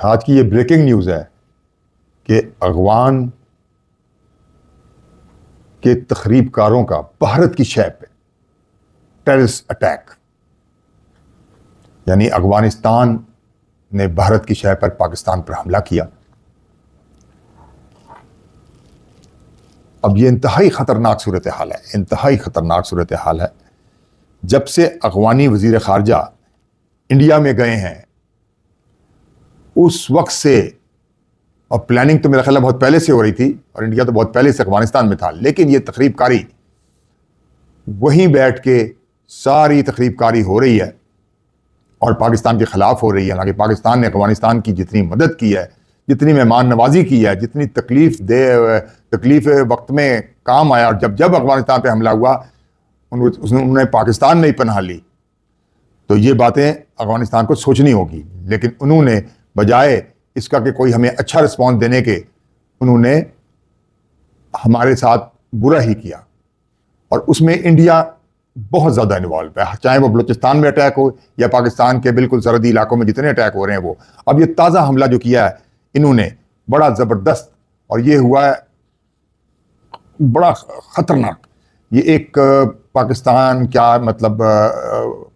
आज की ये ब्रेकिंग न्यूज़ है कि अगवान के तखरीबकारों का भारत की शय पे टेररिस्ट अटैक, यानी अफगानिस्तान ने भारत की शय पर पाकिस्तान पर हमला किया। अब ये इंतहाई खतरनाक सूरत हाल है, इंतहाई खतरनाक सूरत हाल है। जब से अफगानी वजीर खारजा इंडिया में गए हैं उस वक्त से, और प्लानिंग तो मेरा ख्याल बहुत पहले से हो रही थी और इंडिया तो बहुत पहले से अफगानिस्तान में था, लेकिन ये तकरीबकारी वहीं बैठ के सारी तकरीबकारी हो रही है और पाकिस्तान के ख़िलाफ़ हो रही है। हालांकि पाकिस्तान ने अफगानिस्तान की जितनी मदद की है, जितनी मेहमान नवाजी की है, जितनी तकलीफ वक्त में काम आया, और जब जब अफगानिस्तान पे हमला हुआ उन्होंने पाकिस्तान में ही पनाह ली, तो ये बातें अफगानिस्तान को सोचनी होगी। लेकिन उन्होंने बजाय इसका कि कोई हमें अच्छा रिस्पॉन्स देने के, उन्होंने हमारे साथ बुरा ही किया, और उसमें इंडिया बहुत ज़्यादा इन्वॉल्व है। चाहे वो बलूचिस्तान में अटैक हो या पाकिस्तान के बिल्कुल सरहदी इलाकों में जितने अटैक हो रहे हैं वो। अब ये ताज़ा हमला जो किया है इन्होंने, बड़ा ज़बरदस्त, और ये हुआ है बड़ा ख़तरनाक। ये एक पाकिस्तान क्या मतलब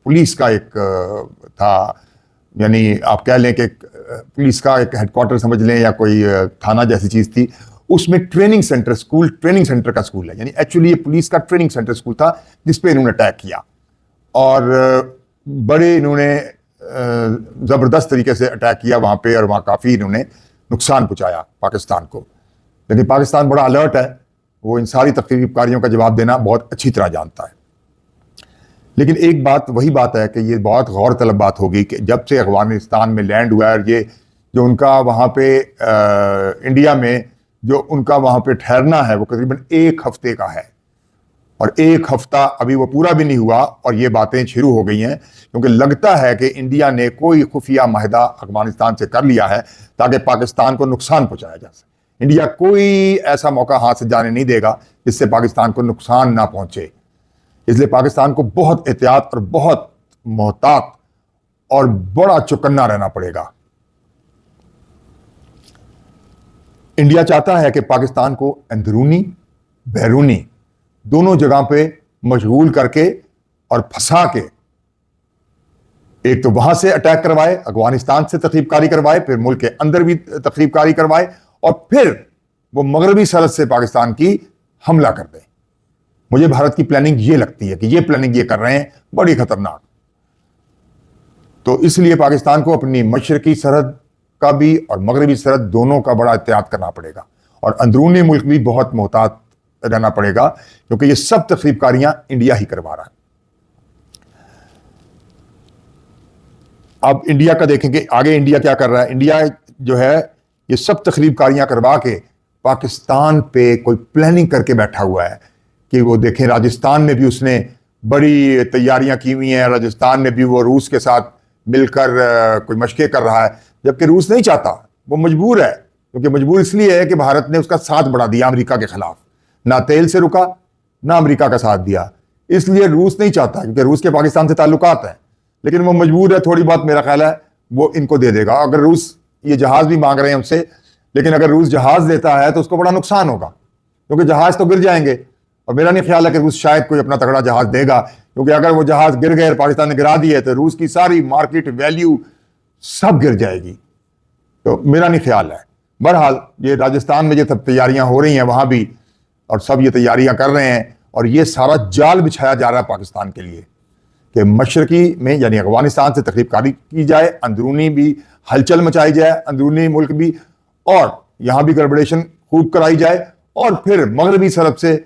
पुलिस का एक था, यानी आप कह लें कि पुलिस का एक हेडक्वार्टर समझ लें या कोई थाना जैसी चीज़ थी। उसमें training centre, school training centre का स्कूल है, यानी एक्चुअली ये पुलिस का ट्रेनिंग सेंटर स्कूल था जिस पे इन्होंने अटैक किया, और बड़े इन्होंने ज़बरदस्त तरीके से अटैक किया वहाँ पे, और वहाँ काफ़ी इन्होंने नुकसान पहुँचाया पाकिस्तान को। लेकिन पाकिस्तान बड़ा अलर्ट है, वो इन सारी तकरीबकारियों का जवाब देना बहुत अच्छी तरह जानता है। लेकिन एक बात, वही बात है कि ये बहुत गौर तलब बात होगी कि जब से अफगानिस्तान में लैंड हुआ है, ये जो उनका वहाँ पे इंडिया में जो उनका वहाँ पे ठहरना है वो तकरीबन 1 हफ्ते का है, और 1 हफ्ता अभी वो पूरा भी नहीं हुआ और ये बातें शुरू हो गई हैं, क्योंकि लगता है कि इंडिया ने कोई खुफिया माहिदा अफगानिस्तान से कर लिया है ताकि पाकिस्तान को नुकसान पहुँचाया जा सके। इंडिया कोई ऐसा मौका हाथ से जाने नहीं देगा जिससे पाकिस्तान को नुकसान ना पहुँचे, इसलिए पाकिस्तान को बहुत एहतियात और बहुत मोहतात और बड़ा चौकन्ना रहना पड़ेगा। इंडिया चाहता है कि पाकिस्तान को अंदरूनी बैरूनी दोनों जगह पे मशगूल करके और फंसा के, एक तो वहां से अटैक करवाए, अफगानिस्तान से तकरीबकारी करवाए, फिर मुल्क के अंदर भी तकरीबकारी करवाए, और फिर वो मगरबी सरहद से पाकिस्तान की हमला कर दे। मुझे भारत की प्लानिंग ये लगती है कि ये प्लानिंग ये कर रहे हैं बड़ी खतरनाक। तो इसलिए पाकिस्तान को अपनी मशरकी सरहद का भी और मगरबी सरहद दोनों का बड़ा एहतियात करना पड़ेगा, और अंदरूनी मुल्क भी बहुत मोहतात रहना पड़ेगा, क्योंकि ये सब तकरीबकारियां इंडिया ही करवा रहा है। अब इंडिया का देखेंगे आगे इंडिया क्या कर रहा है। इंडिया जो है ये सब तकरीबकारियां करवा के पाकिस्तान पे कोई प्लानिंग करके बैठा हुआ है कि वो देखें, राजस्थान में भी उसने बड़ी तैयारियां की हुई हैं, राजस्थान में भी वो रूस के साथ मिलकर कोई मशक़े कर रहा है, जबकि रूस नहीं चाहता, वो मजबूर है, क्योंकि मजबूर इसलिए है कि भारत ने उसका साथ बढ़ा दिया अमेरिका के खिलाफ, ना तेल से रुका ना अमेरिका का साथ दिया, इसलिए रूस नहीं चाहता, क्योंकि रूस के पाकिस्तान से ताल्लुकात हैं, लेकिन वो मजबूर है। थोड़ी बहुत मेरा ख्याल है वो इनको दे देगा। अगर रूस ये जहाज भी मांग रहे हैं हमसे, लेकिन अगर रूस जहाज देता है तो उसको बड़ा नुकसान होगा, क्योंकि जहाज तो गिर जाएंगे, और मेरा नहीं ख्याल है कि रूस शायद कोई अपना तगड़ा जहाज देगा, क्योंकि अगर वो जहाज गिर गए, पाकिस्तान ने गिरा दिए, तो रूस की सारी मार्केट वैल्यू सब गिर जाएगी। तो मेरा नहीं ख्याल है। बहरहाल ये राजस्थान में जो सब तैयारियां हो रही हैं वहां भी, और सब ये तैयारियां कर रहे हैं, और ये सारा जाल बिछाया जा रहा है पाकिस्तान के लिए कि मशरकी में यानी अफगानिस्तान से तकरीबकारी की जाए, अंदरूनी भी हलचल मचाई जाए, अंदरूनी मुल्क भी, और यहाँ भी गड़बड़ेशन खूब कराई जाए, और फिर मगरबी सरहद से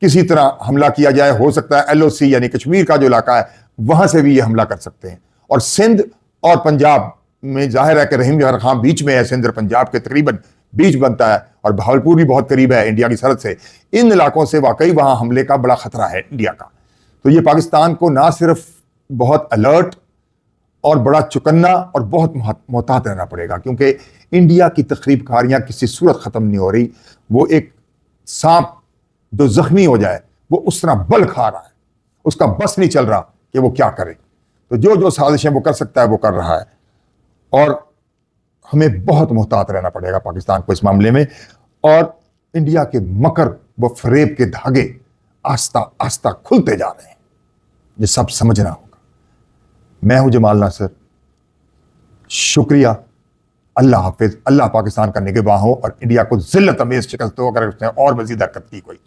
किसी तरह हमला किया जाए। हो सकता है LOC यानी कश्मीर का जो इलाका है वहां से भी ये हमला कर सकते हैं, और सिंध और पंजाब में जाहिर है कि रहीम जौहर खां बीच में है, सिंध और पंजाब के तकरीबन बीच बनता है, और भावलपुर भी बहुत करीब है इंडिया की सरहद से। इन इलाकों से वाकई वहां हमले का बड़ा खतरा है इंडिया का। तो ये पाकिस्तान को ना सिर्फ बहुत अलर्ट और बड़ा चुकन्ना और बहुत मोहतात रहना पड़ेगा, क्योंकि इंडिया की तकरीबकारियां किसी सूरत ख़त्म नहीं हो रही। वो एक सांप जो जख्मी हो जाए वो उस तरह बल खा रहा है, उसका बस नहीं चल रहा कि वो क्या करे। तो जो जो साजिशें वो कर सकता है वो कर रहा है, और हमें बहुत मुहतात रहना पड़ेगा पाकिस्तान को इस मामले में, और इंडिया के मकर व फरेब के धागे आस्ता आस्ता खुलते जा रहे हैं, ये सब समझना होगा। मैं हूं जमाल नासिर, शुक्रिया, अल्लाह हाफिज। अल्लाह पाकिस्तान का निगहबान हो और इंडिया को जिल्लत अमेज शिकस्त हो अगर उसने और मजीद हरकत की कोई।